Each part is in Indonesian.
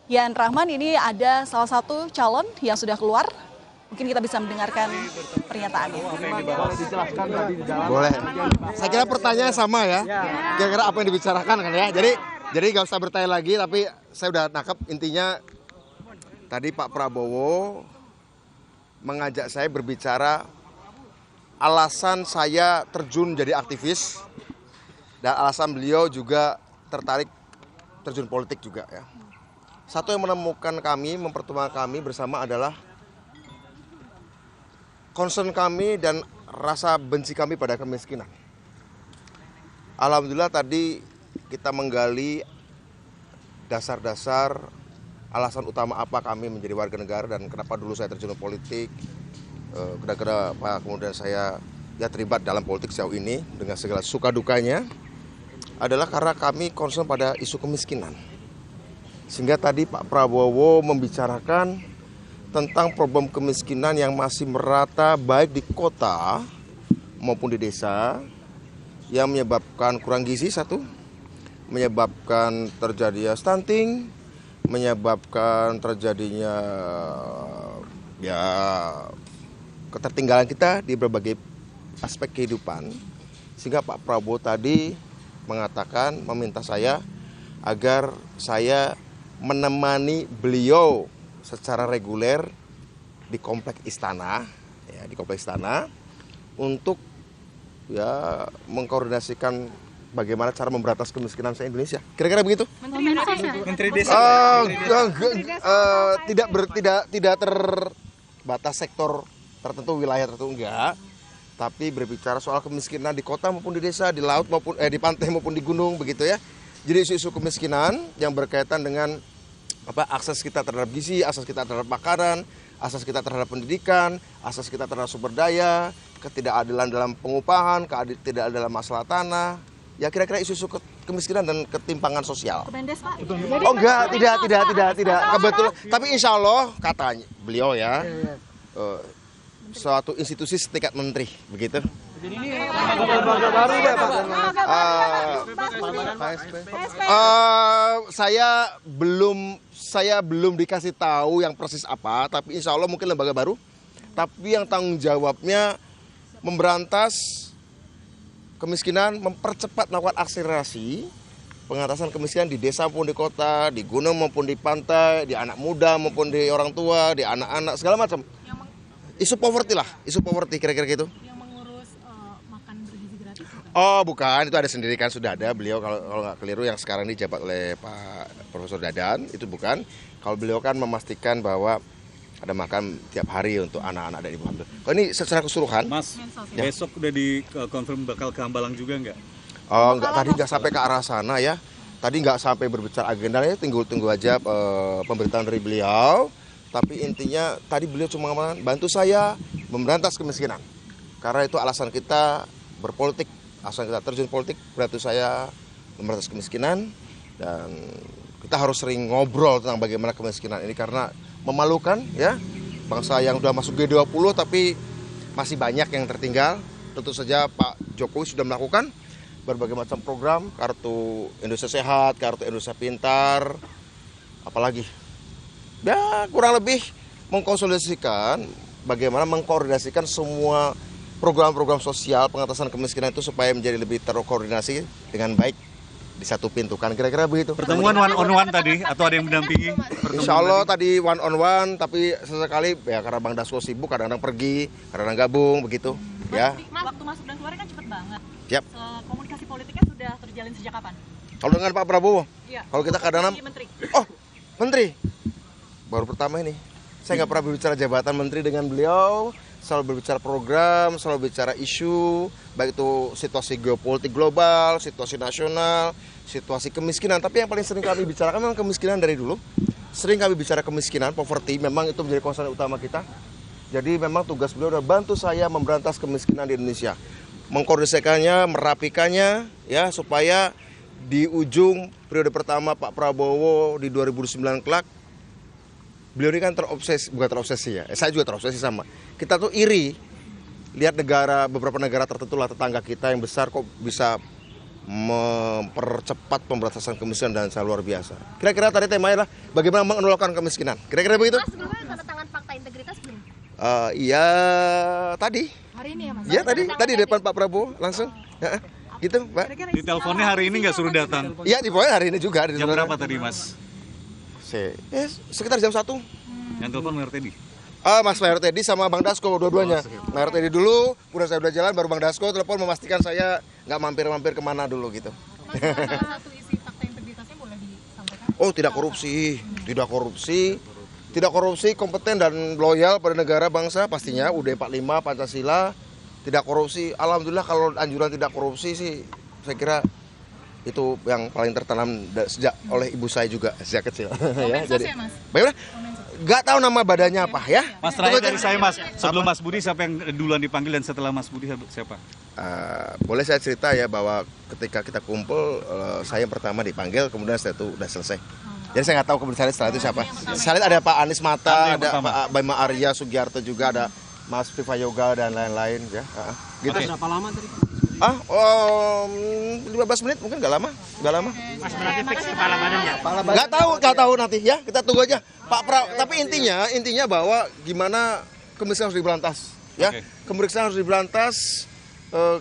Yan Rahman, ini ada salah satu calon yang sudah keluar. Mungkin kita bisa mendengarkan pernyataannya. Boleh. Saya kira pertanyaan sama ya. Kira-kira apa yang dibicarakan kan ya. Jadi nggak usah bertanya lagi, tapi saya udah nangkep intinya. Tadi Pak Prabowo mengajak saya berbicara alasan saya terjun jadi aktivis dan alasan beliau juga tertarik terjun politik juga ya. Satu yang menemukan kami, mempertemukan kami bersama adalah concern kami dan rasa benci kami pada kemiskinan. Alhamdulillah tadi kita menggali dasar-dasar alasan utama apa kami menjadi warga negara dan kenapa dulu saya terjun politik, kenapa kemudian saya terlibat dalam politik sejauh ini dengan segala suka dukanya, adalah karena kami concern pada isu kemiskinan. Sehingga tadi Pak Prabowo membicarakan tentang problem kemiskinan yang masih merata baik di kota maupun di desa, yang menyebabkan kurang gizi satu, menyebabkan terjadinya stunting, menyebabkan terjadinya ketertinggalan kita di berbagai aspek kehidupan. Sehingga Pak Prabowo tadi mengatakan, meminta saya agar saya menemani beliau secara reguler di kompleks istana, untuk mengkoordinasikan bagaimana cara memberantas kemiskinan se-Indonesia. Kira-kira begitu? Menteri Desa. Tidak terbatas sektor tertentu, wilayah tertentu enggak. Tapi berbicara soal kemiskinan di kota maupun di desa, di laut maupun di pantai maupun di gunung begitu ya. Jadi isu-isu kemiskinan yang berkaitan dengan akses kita terhadap gizi, akses kita terhadap makanan, akses kita terhadap pendidikan, akses kita terhadap sumber daya, ketidakadilan dalam pengupahan, ketidakadilan dalam masalah tanah. Ya kira-kira isu-isu kemiskinan dan ketimpangan sosial. Kemendes, Pak? Oh enggak, tidak. Kebetulan, tapi insya Allah katanya beliau ya, suatu institusi setingkat menteri, begitu. Jadi ini lembaga baru ya Pak? Saya belum dikasih tahu yang persis apa, tapi insya Allah mungkin lembaga baru. Tapi yang tanggung jawabnya memberantas kemiskinan, mempercepat melakukan akselerasi pengatasan kemiskinan di desa maupun di kota, di gunung maupun di pantai, di anak muda maupun di orang tua, di anak-anak, segala macam. Isu poverty kira-kira gitu. Yang mengurus makan bergizi gratis? Oh bukan, itu ada sendiri kan, sudah ada beliau kalau nggak keliru yang sekarang dijabat oleh Pak Profesor Dadan, itu bukan. Kalau beliau kan memastikan bahwa ada makan tiap hari untuk anak-anak dan ibu hamil. Kalau ini secara keseluruhan. Mas, besok udah dikonfirm bakal ke Hambalang juga nggak? Oh enggak, tadi nggak sampai ke arah sana ya. Tadi nggak sampai berbicara agendanya, tunggu aja pemberitahuan dari beliau. Tapi intinya tadi beliau cuma bantu saya memberantas kemiskinan. Karena itu alasan kita berpolitik, alasan kita terjun politik, bantu saya memberantas kemiskinan. Dan kita harus sering ngobrol tentang bagaimana kemiskinan ini karena memalukan ya. Bangsa yang sudah masuk G20 tapi masih banyak yang tertinggal. Tentu saja Pak Jokowi sudah melakukan berbagai macam program, kartu Indonesia Sehat, kartu Indonesia Pintar, apalagi. Ya kurang lebih mengkonsolidasikan bagaimana mengkoordinasikan semua program-program sosial pengatasan kemiskinan itu supaya menjadi lebih terkoordinasi dengan baik di satu pintu kan, kira-kira begitu. Pertemuan one on one tadi atau ada yang mendampingi? Insya Allah tadi one on one, tapi sesekali ya karena Bang Dasko sibuk kadang-kadang pergi, kadang-kadang gabung begitu. Ya. Waktu masuk dan keluar kan cepet banget. Yap. Komunikasi politiknya sudah terjalin sejak kapan? Kalau dengan Pak Prabowo? Iya. Kalau kita kadang-kadang menteri. Baru pertama ini. Saya nggak pernah berbicara jabatan menteri dengan beliau, selalu berbicara program, selalu bicara isu, baik itu situasi geopolitik global, situasi nasional, situasi kemiskinan. Tapi yang paling sering kami bicarakan memang kemiskinan dari dulu. Sering kami bicara kemiskinan, poverty, memang itu menjadi concern utama kita. Jadi memang tugas beliau adalah bantu saya memberantas kemiskinan di Indonesia. Mengkoordinasikannya, merapikannya, ya supaya di ujung periode pertama Pak Prabowo di 2009 kelak, beliau ini kan bukan terobsesi ya, saya juga terobsesi sama. Kita tuh iri lihat beberapa negara tertentu lah tetangga kita yang besar kok bisa mempercepat pemberantasan kemiskinan dan sangat luar biasa. Kira-kira tadi temanya adalah bagaimana menolakkan kemiskinan. Kira-kira begitu? Mas, sebelumnya tanda tangan fakta integritas belum? Iya tadi. Hari ini ya Mas? Ya tadi depan Pak Prabowo langsung. Ya, gitu, Pak. Di teleponnya hari ini nggak suruh datang. Iya, di pokoknya hari ini juga. Jam berapa tadi Mas? Sekitar jam 1. Yang telepon Mayor Teddy? Mas Mayor Teddy sama Bang Dasko dua-duanya. Mayor Teddy dulu, kemudian saya udah jalan, baru Bang Dasko telepon memastikan saya nggak mampir-mampir kemana dulu gitu. Mas, salah satu isi fakta integritasnya boleh disampaikan? Oh, tidak korupsi, kompeten dan loyal pada negara bangsa pastinya. UUD 45 Pancasila, tidak korupsi. Alhamdulillah kalau anjuran tidak korupsi sih, saya kira itu yang paling tertanam sejak oleh ibu saya juga sejak kecil. Ya, jadi, Mas? bagaimana? Gak tahu nama badannya apa ya. Mas, terakhir dari saya Mas, sebelum Mas Budi siapa yang duluan dipanggil dan setelah Mas Budi siapa? Boleh saya cerita ya bahwa ketika kita kumpul, saya yang pertama dipanggil, kemudian setelah itu udah selesai. Jadi saya nggak tahu kemudian setelah itu siapa. Saya lihat ada Pak Anies Mata, ada Pak Bima Arya Sugiarto juga, ada Mas Viva Yoga dan lain-lain ya. Gitu. Berapa lama tadi? 15 menit mungkin nggak lama. Mas, berarti fix kepala badan ya? Nggak tahu nanti ya, kita tunggu aja. Tapi intinya bahwa gimana kemiskinan harus diberantas ya. Oke. Kemiskinan harus diberantas.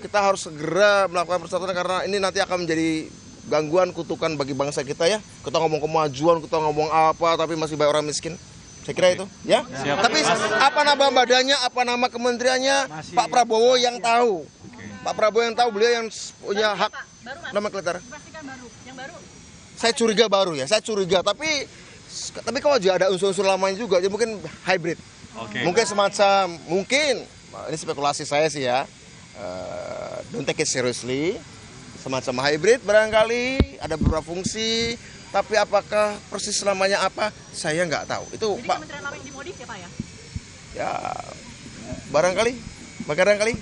Kita harus segera melakukan persatuan karena ini nanti akan menjadi gangguan, kutukan bagi bangsa kita ya. Kita ngomong kemajuan, kita ngomong apa, tapi masih banyak orang miskin. Saya kira itu ya. Siap. Tapi apa nama badannya, apa nama kementeriannya, Pak Prabowo yang tahu. Pak Prabowo yang tahu, beliau yang punya hak nama kelentara. Pastikan baru, yang baru. Saya curiga. Tapi kalau juga ada unsur-unsur lamanya juga, jadi mungkin hybrid. Oke. Mungkin ini spekulasi saya sih ya. Don't take it seriously. Semacam hybrid barangkali, ada beberapa fungsi. Tapi apakah persis namanya apa, saya nggak tahu. Itu Jadi Pak. kementerian lama yang dimodif ya Pak ya? Ya, barangkali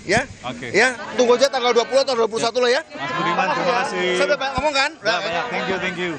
ya. Oke. Ya, tunggu aja tanggal 20 atau 21 lah ya. Mas Budiman, terima kasih. Saya udah banyak ngomong kan? Udah banyak. Thank you.